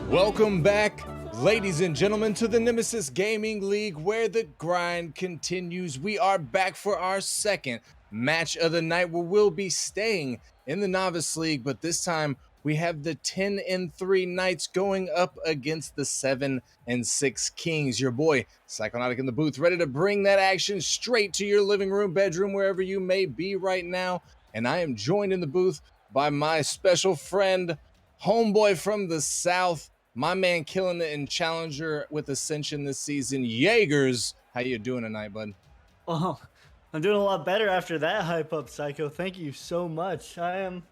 Welcome back, ladies and gentlemen, to the Nemesis Gaming League, where the grind continues. We are back for our second match of the night, where we'll be staying in the Novice League, but this time we have the 10-3 Knights going up against the 7-6 Kings. Your boy, Psychonautic in the booth, ready to bring that action straight to your living room, bedroom, wherever you may be right now. And I am joined in the booth by my special friend, homeboy from the South, my man killing it in Challenger with Ascension this season, Jaegers. How you doing tonight, bud? Oh, I'm doing a lot better after that hype up, Psycho. Thank you so much. I'm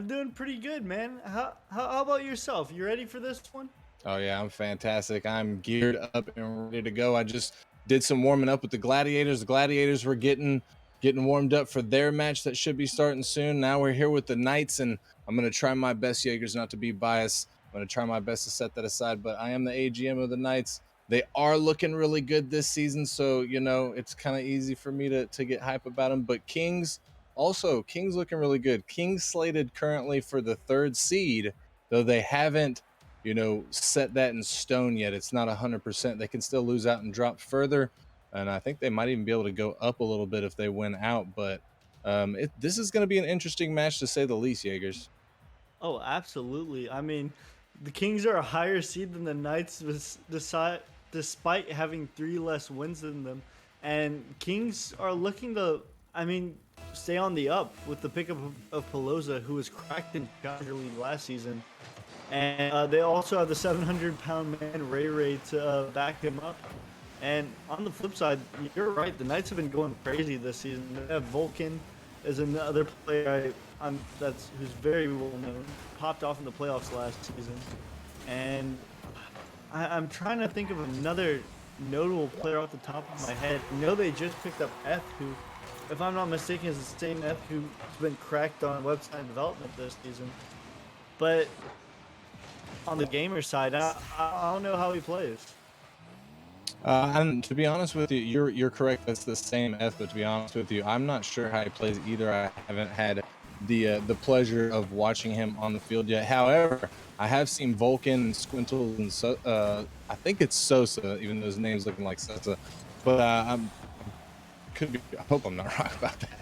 doing pretty good, man. How about yourself? You ready for this one? Oh yeah, I'm fantastic. I'm geared up and ready to go. I just did some warming up with the Gladiators. The Gladiators were getting warmed up for their match that should be starting soon. Now we're here with the Knights, and I'm gonna try my best, Jaegers, not to be biased. I'm gonna try my best to set that aside, but I am the AGM of the Knights. They are looking really good this season, so you know it's kind of easy for me to get hype about them. But Kings looking really good. Kings slated currently for the 3rd seed, though they haven't set that in stone yet. It's not 100%. They can still lose out and drop further, and I think they might even be able to go up a little bit if they win out. But this is going to be an interesting match to say the least, Jaegers. Oh, absolutely. I mean, the Kings are a higher seed than the Knights, despite having 3 less wins than them. And Kings are looking to, stay on the up with the pickup of Peloza, who was cracked in Challenger League last season. And they also have the 700-pound man Ray Ray to back him up. And on the flip side, you're right. The Knights have been going crazy this season. They have Vulcan as another player who's very well known. Popped off in the playoffs last season, and I'm trying to think of another notable player off the top of my head. I know they just picked up F, who, if I'm not mistaken, is the same F who's been cracked on website development this season. But on the gamer side, I don't know how he plays. And to be honest with you, you're correct. That's the same F. But to be honest with you, I'm not sure how he plays either. I haven't had the pleasure of watching him on the field yet. However, I have seen Vulcan and Squintle and I think it's Sosa, even though his name's looking like Sosa. But I hope I'm not wrong about that.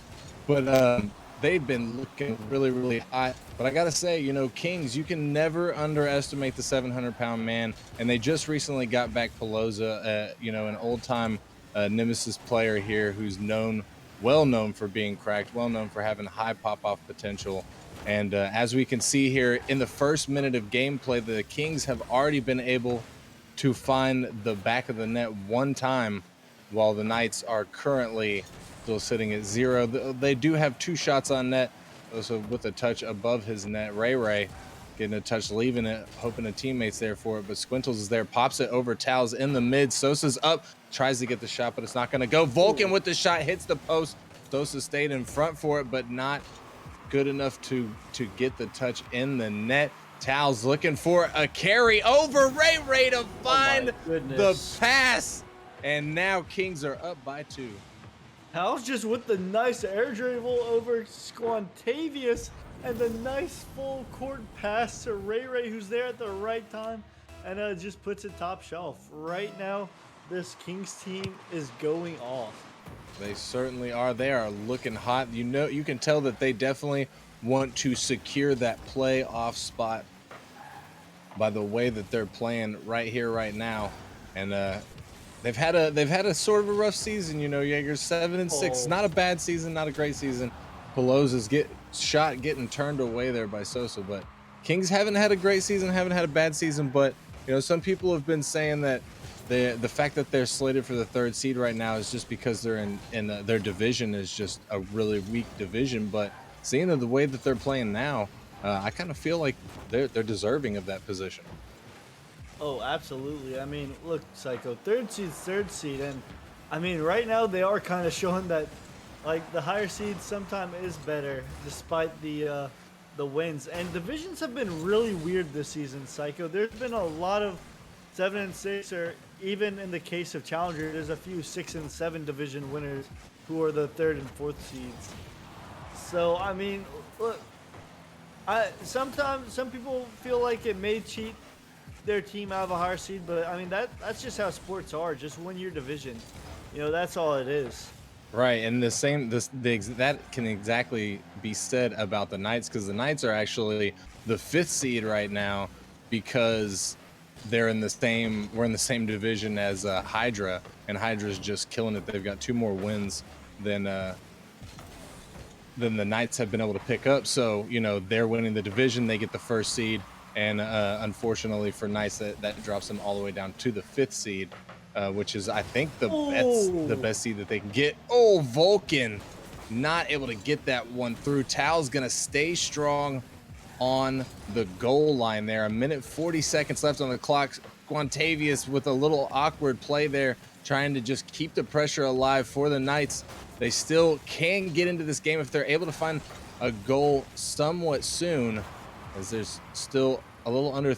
But they've been looking really, really hot. But I gotta say, Kings, you can never underestimate the 700-pound man. And they just recently got back Peloza, an old-time Nemesis player here who's well known for being cracked, well known for having high pop-off potential. And as we can see here in the first minute of gameplay, the Kings have already been able to find the back of the net one time, while the Knights are currently still sitting at 0. They do have 2 shots on net, also with a touch above his net. Ray getting a touch, leaving it, hoping a teammate's there for it, but Squintles is there, pops it over Towels in the mid. Sosa's up, tries to get the shot, but it's not going to go. Vulcan with the shot, hits the post. Sosa stayed in front for it, but not good enough to get the touch in the net. Towels looking for a carry over Ray to find the pass. And now Kings are up by 2. How's just with the nice air dribble over Squantavius and the nice full court pass to Ray, who's there at the right time, and just puts it top shelf. Right now, this Kings team is going off. They certainly are. They are looking hot. You can tell that they definitely want to secure that playoff spot by the way that they're playing right here, right now. And they've had a sort of a rough season, Jaegers. 7-6, not a bad season, not a great season. Peloza's getting turned away there by Sosa, but Kings haven't had a great season, haven't had a bad season. But some people have been saying that the fact that they're slated for the 3rd seed right now is just because they're in their division is just a really weak division. But seeing the way that they're playing now, I kind of feel like they're deserving of that position. Oh, absolutely. I mean, look, Psycho, 3rd seed, and right now they are kind of showing that, like, the higher seed sometimes is better, despite the wins. And divisions have been really weird this season, Psycho. There's been a lot of 7-6, or even in the case of Challenger, there's a few 6 and 7 division winners who are the 3rd and 4th seeds. So I mean, look, sometimes some people feel like it may cheat their team out of a higher seed, but I mean that's just how sports are. Just win your division. You know, that's all it is. Right, and the same that can exactly be said about the Knights, because the Knights are actually the fifth seed right now because we're in the same division as Hydra, and Hydra's just killing it. They've got two more wins than the Knights have been able to pick up. So, you know, they're winning the division, they get the first seed, and unfortunately for Knights, that drops them all the way down to the fifth seed, which is, I think, the Oh, best seed that they can get. Oh, Vulcan not able to get that one through. Tal's gonna stay strong on the goal line there. A minute 40 seconds left on the clock. Squantavius with a little awkward play there, trying to just keep the pressure alive for the Knights. They still can get into this game if they're able to find a goal somewhat soon, as there's still a little under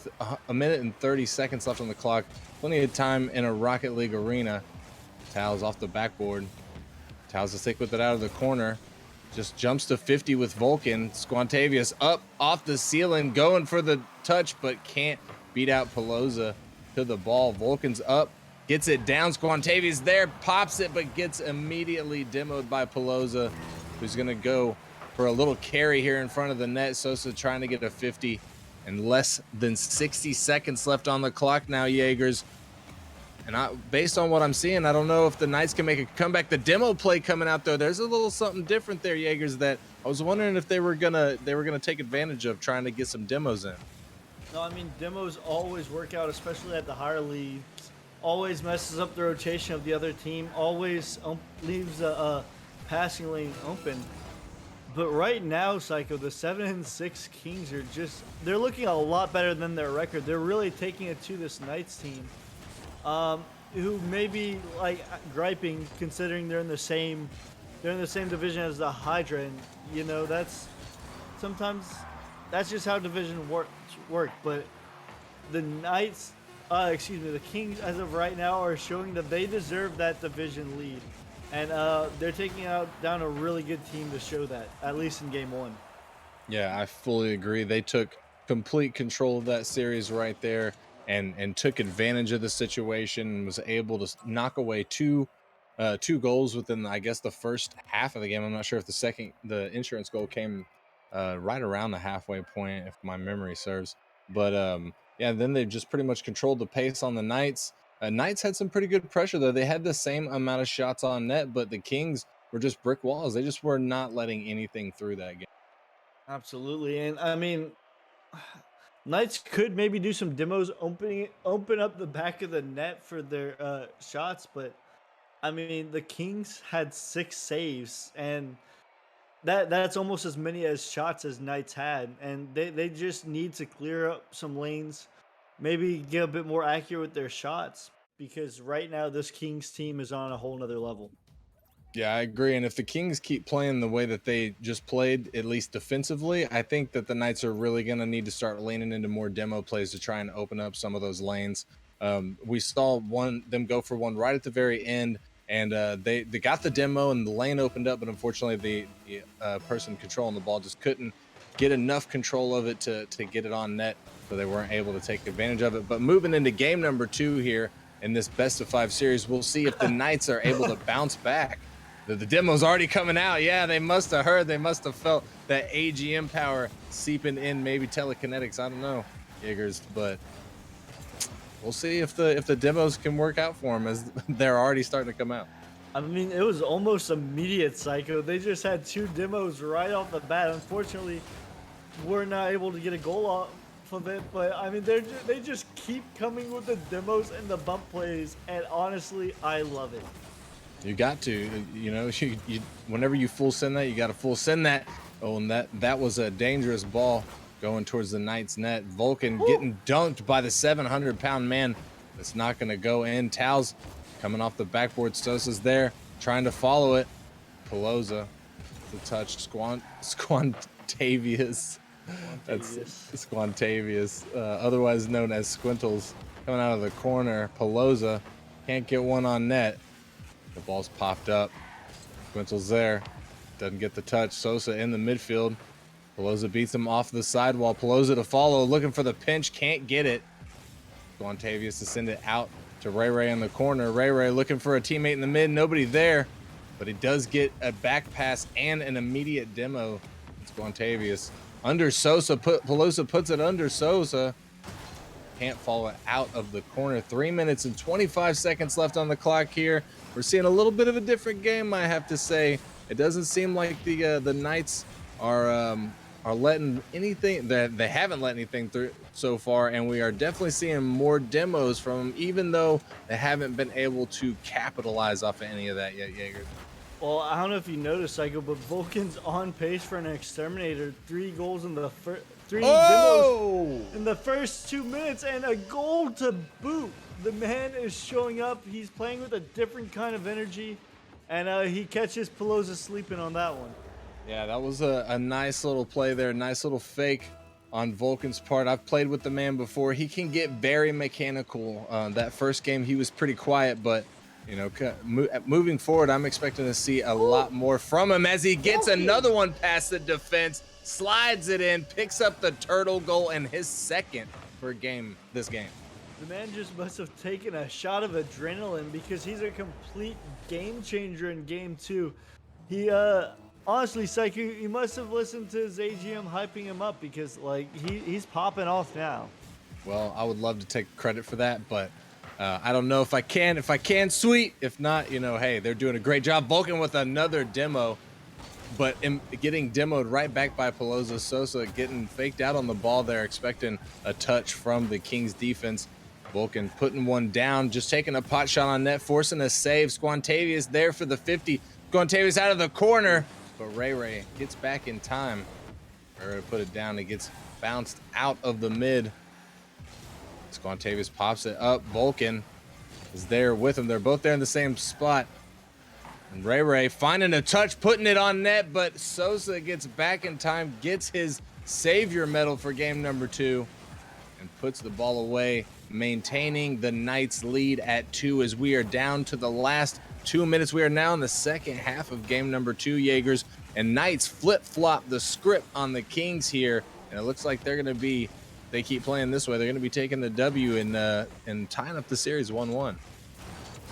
a minute and 30 seconds left on the clock. Plenty of time in a Rocket League arena. Tal's off the backboard. Tal's to stick with it out of the corner. Just jumps to 50 with Vulcan. Squantavius up off the ceiling, going for the touch, but can't beat out Peloza to the ball. Vulcan's up, gets it down. Squantavius there, pops it, but gets immediately demoed by Peloza, who's going to go for a little carry here in front of the net. Sosa trying to get a 50, and less than 60 seconds left on the clock now, Jaegers. And based on what I'm seeing, I don't know if the Knights can make a comeback. The demo play coming out though, there's a little something different there, Jaegers, that I was wondering if they were gonna take advantage of, trying to get some demos in. no, I mean demos always work out, especially at the higher leagues. Always messes up the rotation of the other team. Always leaves a passing lane open. But right now, Psycho, the 7-6 Kings are they're looking a lot better than their record. They're really taking it to this Knights team. Who may be like griping considering they're in the same division as the Hydra, and you know sometimes that's just how division work. But the Knights, the Kings, as of right now, are showing that they deserve that division lead, and they're taking down a really good team to show that, at least in game one. Yeah, I fully agree. They took complete control of that series right there, and took advantage of the situation, and was able to knock away two goals within, I guess, the first half of the game. I'm not sure if the insurance goal came right around the halfway point, if my memory serves. But yeah, then they just pretty much controlled the pace on the Knights. Knights had some pretty good pressure though. They had the same amount of shots on net, but the Kings were just brick walls. They just were not letting anything through that game. Absolutely, and I mean, Knights could maybe do some demos, open up the back of the net for their shots, but I mean, the Kings had 6 saves, and that's almost as many as shots as Knights had, and they just need to clear up some lanes, maybe get a bit more accurate with their shots, because right now this Kings team is on a whole nother level. Yeah, I agree. And if the Kings keep playing the way that they just played, at least defensively, I think that the Knights are really going to need to start leaning into more demo plays to try and open up some of those lanes. We saw them go for one right at the very end, and they got the demo and the lane opened up, but unfortunately the person controlling the ball just couldn't get enough control of it to get it on net, so they weren't able to take advantage of it. But moving into game number 2 here in this best of 5 series, we'll see if the Knights are able to bounce back. The demo's already coming out. Yeah, they must have heard. They must have felt that AGM power seeping in, maybe telekinetics. I don't know, Jaegers, but we'll see if the demos can work out for them, as they're already starting to come out. I mean, it was almost immediate, Psycho. They just had 2 demos right off the bat. Unfortunately, we're not able to get a goal off of it, but I mean, they just keep coming with the demos and the bump plays, and honestly, I love it. You got to, you know, you whenever you full send that, you got to full send that. Oh, and that was a dangerous ball going towards the Knights net. Vulcan getting dunked by the 700-pound man. That's not going to go in. Tal's coming off the backboard. Sosa's there trying to follow it. Peloza, the touch. Squantavius. That's Squantavius, otherwise known as Squintles, coming out of the corner. Peloza can't get one on net. The ball's popped up. Quintel's there. Doesn't get the touch. Sosa in the midfield. Peloza beats him off the sidewall. Peloza to follow, looking for the pinch. Can't get it. Squantavius to send it out to Ray Ray in the corner. Ray Ray looking for a teammate in the mid. Nobody there, but he does get a back pass and an immediate demo. Squantavius under Sosa. Peloza puts it under Sosa. Can't follow it out of the corner. 3 minutes and 25 seconds left on the clock here. We're seeing a little bit of a different game, I have to say. It doesn't seem like the Knights are letting anything, that they haven't let anything through so far, and we are definitely seeing more demos from them, even though they haven't been able to capitalize off of any of that yet, Jaeger. Well, I don't know if you noticed, Psycho, but Vulcan's on pace for an exterminator. 3 goals in the first, 3 demos in the first 2 minutes, and a goal to boot. The man is showing up. He's playing with a different kind of energy, and he catches Peloza sleeping on that one. Yeah, that was a nice little play there, nice little fake on Vulcan's part. I've played with the man before. He can get very mechanical. That first game, he was pretty quiet, but you know, moving forward, I'm expecting to see a lot more from him as he gets another one past the defense, slides it in, picks up the turtle goal and his second for this game. The man just must have taken a shot of adrenaline because he's a complete game changer in game 2. He honestly, Psycho, you must have listened to his AGM hyping him up because like he's popping off now. Well, I would love to take credit for that, but I don't know if I can. If I can, sweet. If not, you know, hey, they're doing a great job. Vulcan with another demo, but getting demoed right back by Peloza. Sosa getting faked out on the ball there, expecting a touch from the Kings defense. Vulcan putting one down, just taking a pot shot on net, forcing a save. Squantavius there for the 50. Squantavius out of the corner, but Ray Ray gets back in time. Ray Ray put it down. It gets bounced out of the mid. Squantavius pops it up. Vulcan is there with him. They're both there in the same spot. And Ray Ray finding a touch, putting it on net, but Sosa gets back in time, gets his savior medal for game number 2, and puts the ball away, maintaining the Knights lead at 2 as we are down to the last 2 minutes. We are now in the second half of game number 2, Jaegers, and Knights flip-flop the script on the Kings here, and it looks like they're going to be, they keep playing this way, they're going to be taking the W and tying up the series 1-1.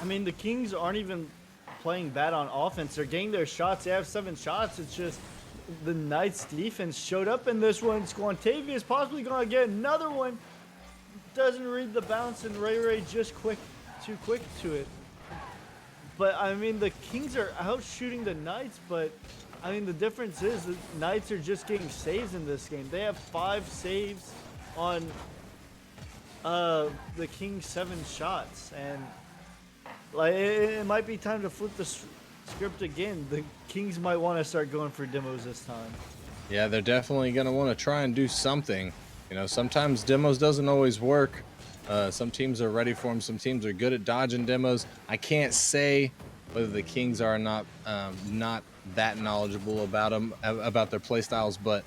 I mean, the Kings aren't even playing bad on offense. They're getting their shots. They have 7 shots. It's just the Knights defense showed up in this one. Squantavius possibly going to get another one. Doesn't read the bounce, and Ray Ray just too quick to it. But, I mean, the Kings are out shooting the Knights, but, I mean, the difference is the Knights are just getting saves in this game. They have 5 saves on the Kings' 7 shots, and like it might be time to flip the script again. The Kings might want to start going for demos this time. Yeah, they're definitely going to want to try and do something. You know, sometimes demos doesn't always work. Some teams are ready for them. Some teams are good at dodging demos. I can't say whether the Kings are not that knowledgeable about them, about their play styles, but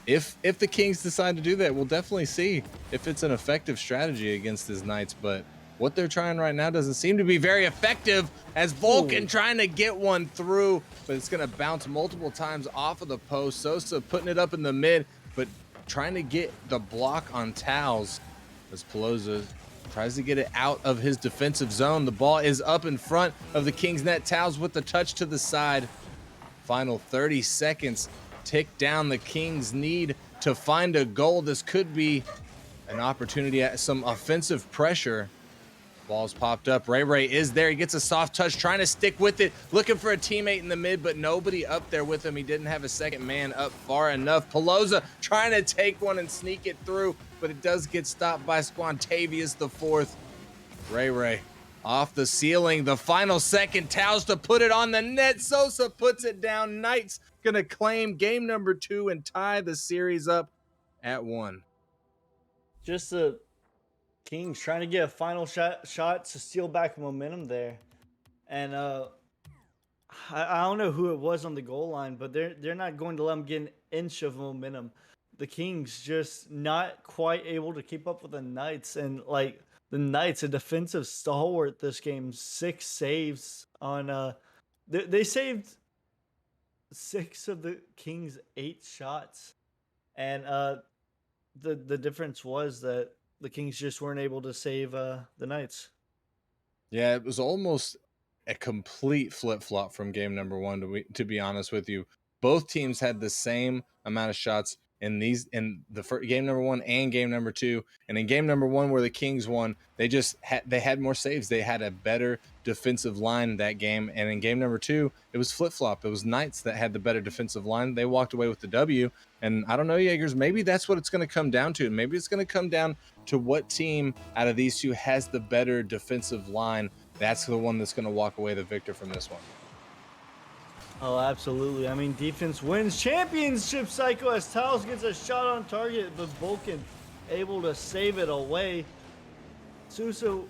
if the Kings decide to do that, we'll definitely see if it's an effective strategy against these Knights. But what they're trying right now doesn't seem to be very effective, as Vulcan trying to get one through, but it's going to bounce multiple times off of the post. Sosa putting it up in the mid, but trying to get the block on Towels as Peloza tries to get it out of his defensive zone. The ball is up in front of the Kings net. Towels with the touch to the side. Final 30 seconds tick down. The Kings need to find a goal. This could be an opportunity at some offensive pressure. Ball's popped up. Ray Ray is there. He gets a soft touch, trying to stick with it, looking for a teammate in the mid, but nobody up there with him. He didn't have a second man up far enough. Peloza trying to take one and sneak it through, but it does get stopped by Squantavius the 4th. Ray Ray off the ceiling. The final second, Towels to put it on the net. Sosa puts it down. Knights gonna claim game number 2 and tie the series up at 1. Just the Kings trying to get a final shot to steal back momentum there, and I don't know who it was on the goal line, but they're not going to let them get an inch of momentum. The Kings just not quite able to keep up with the Knights, and like the Knights, a defensive stalwart this game, 6 saves on they saved 6 of the Kings' 8 shots, and the difference was that the Kings just weren't able to save the Knights. Yeah, it was almost a complete flip-flop from game number one, to be honest with you. Both teams had the same amount of shots in the game number one and game number two. And in game number one, where the Kings won, they had more saves. They had a better defensive line that game. And in game number two, it was flip-flop. It was Knights that had the better defensive line. They walked away with the W. And I don't know, Jaegers, maybe that's what it's going to come down to. Maybe it's going to come down to what team out of these two has the better defensive line. That's the one that's going to walk away the victor from this one. Oh, absolutely. I mean, defense wins championship, Psycho, as Talos gets a shot on target, but Vulcan able to save it away. Suso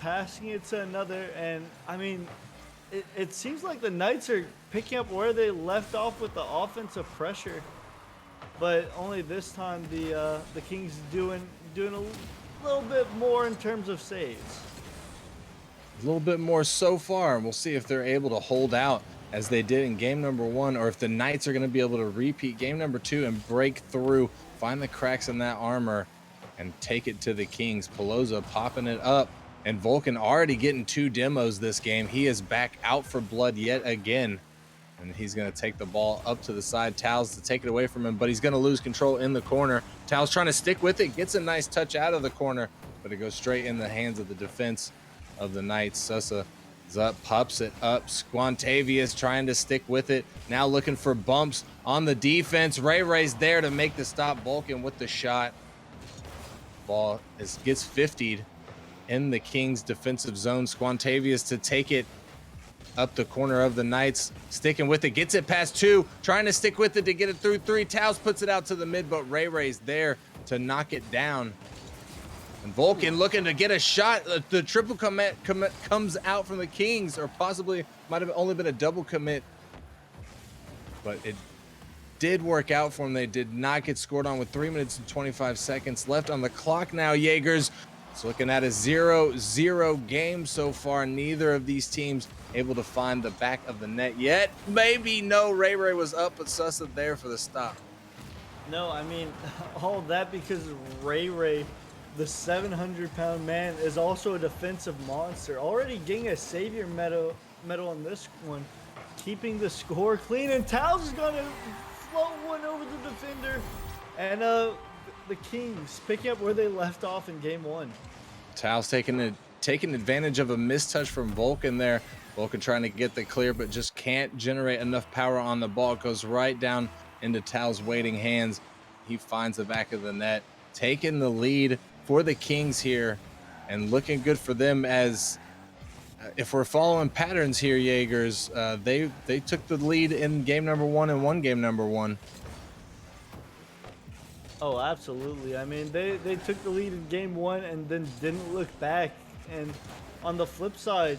passing it to another, and I mean, it seems like the Knights are picking up where they left off with the offensive pressure, but only this time the Kings doing a little bit more in terms of saves. A little bit more so far, and we'll see if they're able to hold out as they did in game number one, or if the Knights are going to be able to repeat game number two and break through, find the cracks in that armor, and take it to the Kings. Peloza popping it up, and Vulcan already getting 2 demos this game. He is back out for blood yet again, and he's going to take the ball up to the side. Towels to take it away from him, but he's going to lose control in the corner. Towels trying to stick with it, gets a nice touch out of the corner, but it goes straight in the hands of the defense of the Knights. Sosa is up, pops it up. Squantavius trying to stick with it. Now looking for bumps on the defense. Ray's there to make the stop. Vulcan with the shot. Ball gets 50'd in the Kings defensive zone. Squantavius to take it up the corner of the Knights, sticking with it, gets it past 2, trying to stick with it to get it through 3. Towels puts it out to the mid, but Ray's there to knock it down. And Vulcan looking to get a shot. The triple commit comes out from the Kings, or possibly might have only been a double commit, but it did work out for them. They did not get scored on with 3 minutes and 25 seconds left on the clock now. Jaegers, it's looking at a 0-0 game so far. Neither of these teams able to find the back of the net yet. Maybe no, Ray was up, but Sussa there for the stop. No, I mean, all that because Ray, the 700-pound man, is also a defensive monster. Already getting a savior medal on this one, keeping the score clean. And Towels is gonna float one over the defender, and the Kings picking up where they left off in game one. Towels taking advantage of a mistouch from Vulcan there. Vulcan trying to get the clear, but just can't generate enough power on the ball. It goes right down into Towels' waiting hands. He finds the back of the net, taking the lead for the Kings here, and looking good for them. As if we're following patterns here, Jaegers, they took the lead in game number one and won game number one. Oh, absolutely. I mean, they took the lead in game one and then didn't look back. And on the flip side,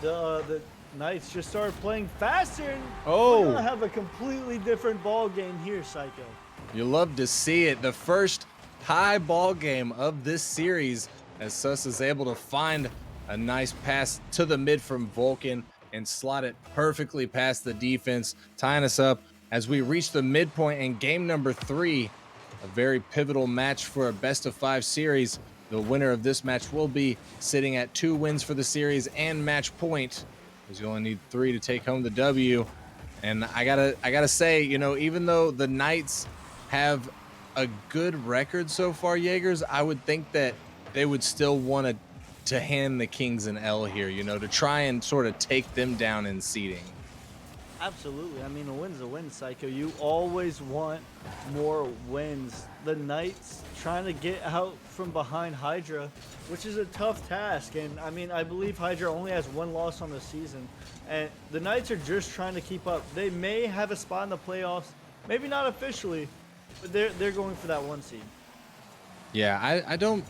the Knights just started playing faster, and we're gonna have a completely different ball game here, Psycho. You love to see it. The first high ball game of this series, as Sus is able to find a nice pass to the mid from Vulcan and slot it perfectly past the defense, tying us up as we reach the midpoint in game number 3. A very pivotal match for a best of 5 series. The winner of this match will be sitting at 2 wins for the series and match point, because you only need 3 to take home the W. And I gotta say, you know, even though the Knights have a good record so far, Jaegers, I would think that they would still want to hand the Kings an L here, you know, to try and sort of take them down in seeding. Absolutely. I mean, a win's a win, Psycho. You always want more wins. The Knights trying to get out from behind Hydra, which is a tough task. And I mean, I believe Hydra only has 1 loss on the season, and the Knights are just trying to keep up. They may have a spot in the playoffs, maybe not officially, but they're going for that 1 seed. Yeah, I don't,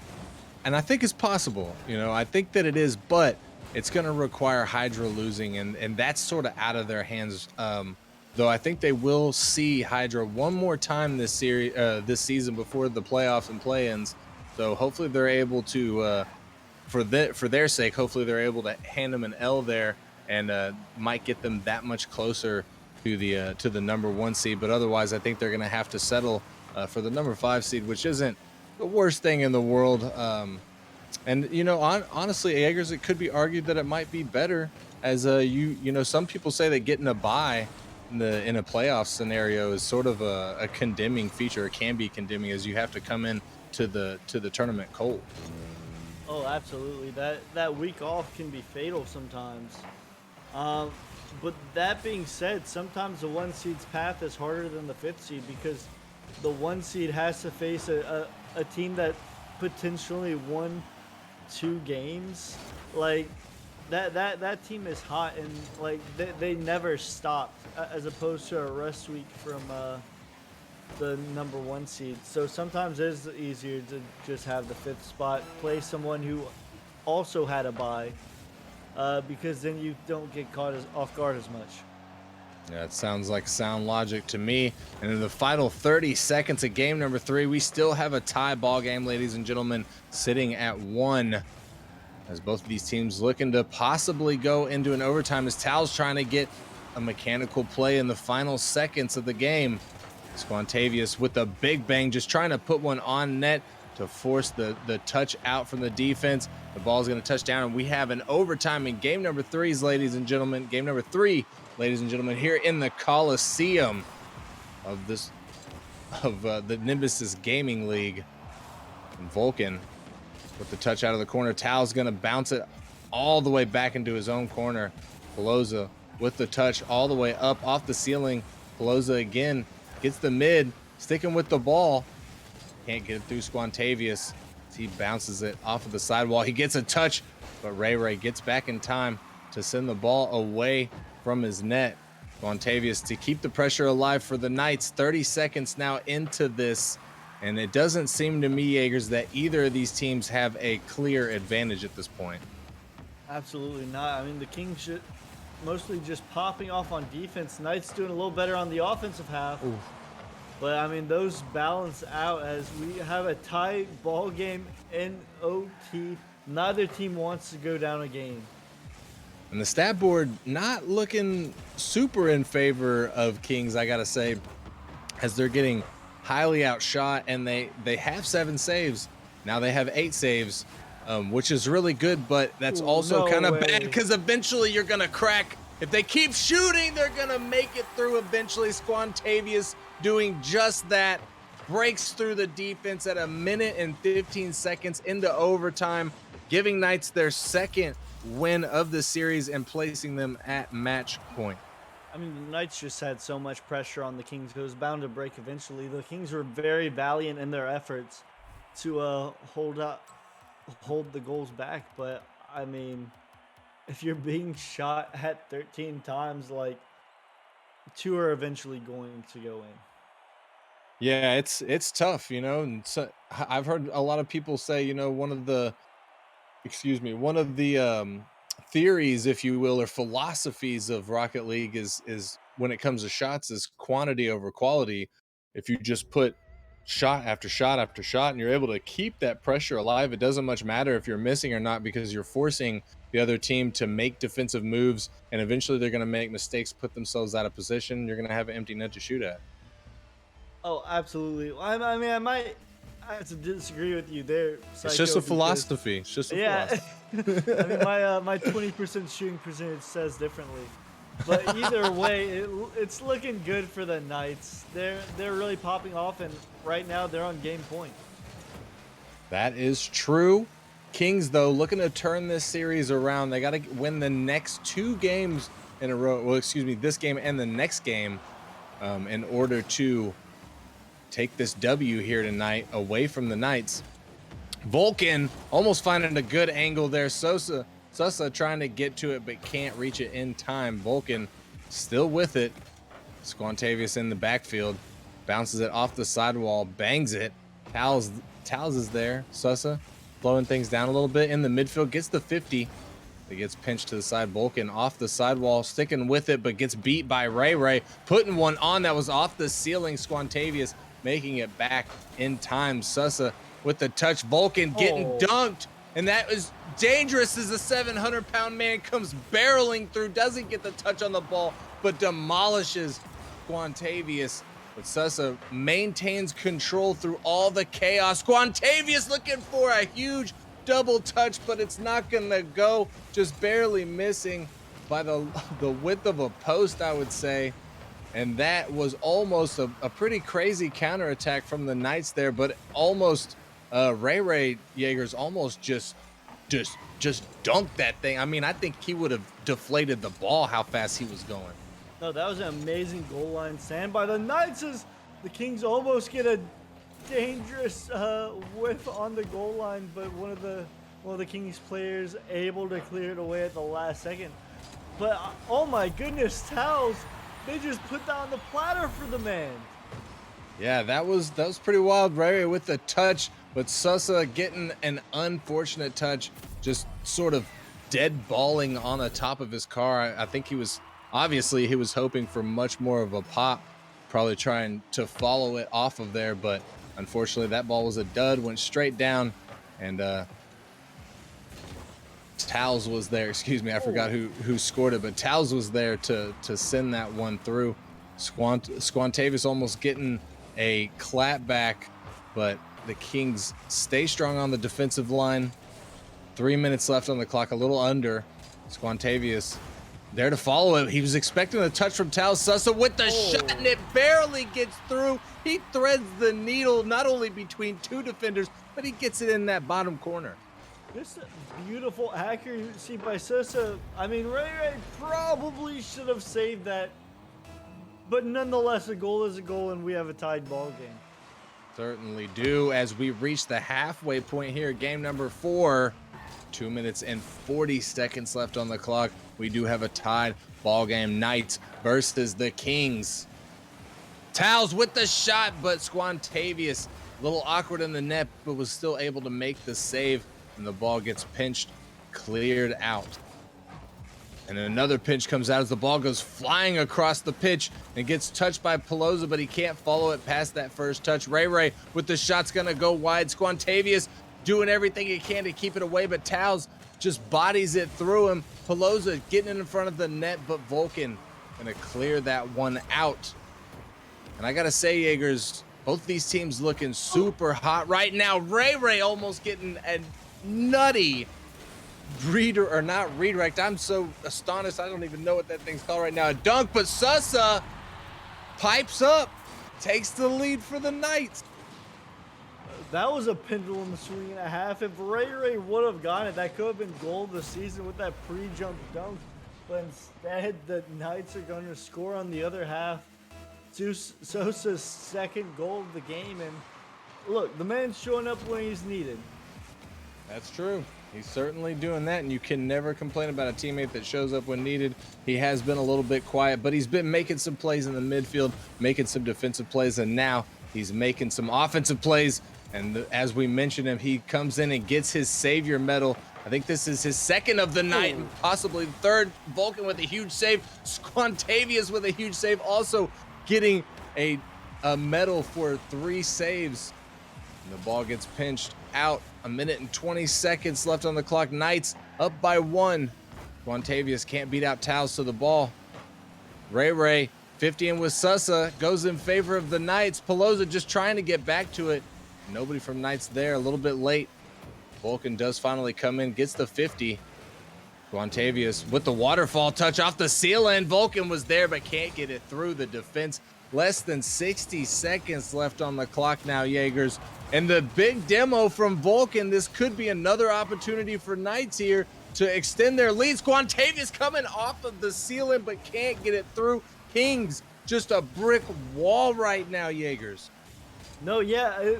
and I think it's possible, you know, I think that it is, but it's going to require Hydra losing, and that's sort of out of their hands. Though I think they will see Hydra one more time this season before the playoffs and play-ins. So hopefully they're able to, for their sake, hopefully they're able to hand them an L there, and might get them that much closer to the number 1 seed. But otherwise, I think they're going to have to settle for the number 5 seed, which isn't the worst thing in the world. And honestly, Eggers, it could be argued that it might be better, as some people say that getting a bye in a playoff scenario is sort of a condemning feature. It can be condemning, as you have to come in to the tournament cold. Oh, absolutely. That week off can be fatal sometimes. Um, but that being said, sometimes the one seed's path is harder than the fifth seed because the one seed has to face a team that potentially won 2 games. Like that team is hot and like they never stopped, as opposed to a rest week from the number one seed. So sometimes it is easier to just have the fifth spot play someone who also had a bye, because then you don't get caught off guard as much. Yeah, it sounds like sound logic to me. And in the final 30 seconds of game number 3, we still have a tie ball game, ladies and gentlemen, sitting at 1. As both of these teams looking to possibly go into an overtime, as Tal's trying to get a mechanical play in the final seconds of the game. Squantavius with a big bang, just trying to put one on net to force the touch out from the defense. The ball is going to touch down, and we have an overtime in game number 3, ladies and gentlemen. Game number 3, ladies and gentlemen, here in the Coliseum of the Nemesis Gaming League. And Vulcan with the touch out of the corner. Tal's going to bounce it all the way back into his own corner. Peloza with the touch all the way up off the ceiling. Peloza again gets the mid, sticking with the ball. Can't get it through Squantavius. He bounces it off of the sidewall. He gets a touch, but Ray gets back in time to send the ball away from his net. Squantavius to keep the pressure alive for the Knights. 30 seconds now into this, and it doesn't seem to me, Eggers, that either of these teams have a clear advantage at this point. Absolutely not. I mean, the Kings should mostly just popping off on defense. Knights doing a little better on the offensive half. Ooh. But I mean, those balance out as we have a tie ball game in OT. Neither team wants to go down a game. And the stat board not looking super in favor of Kings, I gotta say, as they're getting highly outshot, and they have 7 saves. Now they have 8 saves, which is really good, but that's also kind of bad because eventually you're gonna crack. If they keep shooting, they're gonna make it through eventually. Squantavius doing just that, breaks through the defense at 1 minute and 15 seconds into overtime, giving Knights their second win of the series and placing them at match point. I mean, the Knights just had so much pressure on the Kings. It was bound to break eventually. The Kings were very valiant in their efforts to hold the goals back. But I mean, if you're being shot at 13 times, like 2 are eventually going to go in. Yeah, it's tough, And so I've heard a lot of people say, one of the theories, if you will, or philosophies of Rocket League is when it comes to shots is quantity over quality. If you just put shot after shot after shot and you're able to keep that pressure alive, it doesn't much matter if you're missing or not, because you're forcing the other team to make defensive moves, and eventually they're going to make mistakes, put themselves out of position. You're going to have an empty net to shoot at. Oh, absolutely. I mean, I have to disagree with you there, Psycho, it's just a philosophy. It's just a philosophy. I mean, my 20% shooting percentage says differently. But either way, it's looking good for the Knights. They're really popping off, and right now they're on game point. That is true. Kings, though, looking to turn this series around. They got to win the next 2 games in a row. Well, excuse me, this game and the next game, in order to take this W here tonight away from the Knights. Vulcan almost finding a good angle there. Sosa trying to get to it, but can't reach it in time. Vulcan still with it. Squantavius in the backfield, bounces it off the sidewall, bangs it. Towels is there. Sosa blowing things down a little bit in the midfield, gets the 50. It gets pinched to the side. Vulcan off the sidewall, sticking with it, but gets beat by Ray, putting one on that was off the ceiling. Squantavius making it back in time. Sosa with the touch. Vulcan getting dunked, and that was dangerous as the 700-pound man comes barreling through, doesn't get the touch on the ball, but demolishes Squantavius But Sussa maintains control through all the chaos. Squantavius looking for a huge double touch, but it's not gonna go. Just barely missing by the width of a post, I would say. And that was almost a pretty crazy counterattack from the Knights there, but almost Ray Jaegers almost just dunked that thing. I mean, I think he would have deflated the ball how fast he was going. No, that was an amazing goal line stand by the Knights as the Kings almost get a dangerous whiff on the goal line, but one of the Kings players able to clear it away at the last second. But oh my goodness, Towels, they just put that on the platter for the man. Yeah, that was pretty wild. Ray with the touch, but Sussa getting an unfortunate touch, just sort of dead balling on the top of his car. I think he was hoping for much more of a pop, probably trying to follow it off of there, but unfortunately that ball was a dud, went straight down, and Towels was there. Excuse me, I forgot who scored it, but Towels was there to send that one through. Squantavius almost getting a clap back, but the Kings stay strong on the defensive line. 3 minutes left on the clock, a little under. Squantavius there to follow it. He was expecting a touch from Towels. Sussa with the shot, and it barely gets through. He threads the needle not only between two defenders, but he gets it in that bottom corner. Just a beautiful accuracy by Sussa. I mean, Ray probably should have saved that, but nonetheless, a goal is a goal, and we have a tied ball game. Certainly do, as we reach the halfway point here, game number 4. 2 minutes and 40 seconds left on the clock. We do have a tied ball game. Knights versus the Kings. Towels with the shot, but Squantavius a little awkward in the net, but was still able to make the save, and the ball gets pinched, cleared out. And then another pinch comes out as the ball goes flying across the pitch and gets touched by Peloza, but he can't follow it past that first touch. Ray with the shot's gonna go wide. Squantavius doing everything he can to keep it away, but Towels just bodies it through him. Peloza getting in front of the net, but Vulcan gonna clear that one out. And I gotta say, Jaegers, both these teams looking super hot right now. Ray almost getting a nutty redirect. I'm so astonished. I don't even know what that thing's called right now. A dunk, but Sussa pipes up, takes the lead for the Knights. That was a pendulum swing and a half. If Ray would have gotten it, that could have been goal of the season with that pre-jump dunk. But instead, the Knights are going to score on the other half. Sosa's second goal of the game. And look, the man's showing up when he's needed. That's true. He's certainly doing that, and you can never complain about a teammate that shows up when needed. He has been a little bit quiet, but he's been making some plays in the midfield, making some defensive plays, and now he's making some offensive plays. And as we mentioned him, he comes in and gets his savior medal. I think this is his second of the night, and possibly the third. Vulcan with a huge save. Squantavius with a huge save, also getting a medal for 3 saves. And the ball gets pinched out. 1 minute and 20 seconds left on the clock. Knights up by 1. Squantavius can't beat out Towels to the ball. Ray 50 in with Sussa goes in favor of the Knights. Peloza just trying to get back to it. Nobody from Knights there, a little bit late. Vulcan does finally come in, gets the 50. Squantavius with the waterfall touch off the ceiling. Vulcan was there, but can't get it through the defense. Less than 60 seconds left on the clock now, Jaegers. And the big demo from Vulcan, this could be another opportunity for Knights here to extend their lead. Squantavius coming off of the ceiling, but can't get it through. Kings, just a brick wall right now, Jaegers. No, yeah,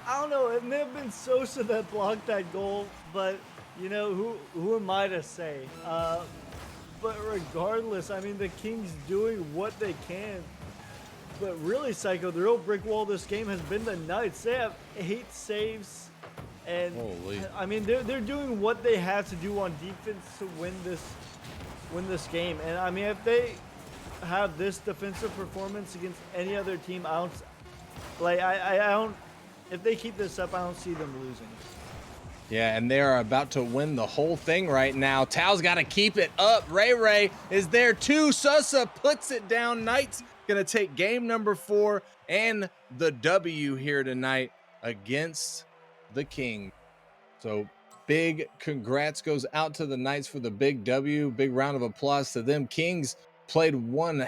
I don't know. It may have been Sosa that blocked that goal, but you know, who am I to say? But regardless, I mean, the Kings doing what they can. But really, Psycho, the real brick wall of this game has been the Knights. They have 8 saves, and holy. I mean, they're doing what they have to do on defense to win this game. And I mean, if they have this defensive performance against any other team, I don't. If they keep this up, I don't see them losing. Yeah, and they are about to win the whole thing right now. Tao's got to keep it up. Ray is there too. Susa puts it down. Knights going to take game number 4 and the W here tonight against the King. So big congrats goes out to the Knights for the big W. Big round of applause to them. Kings played one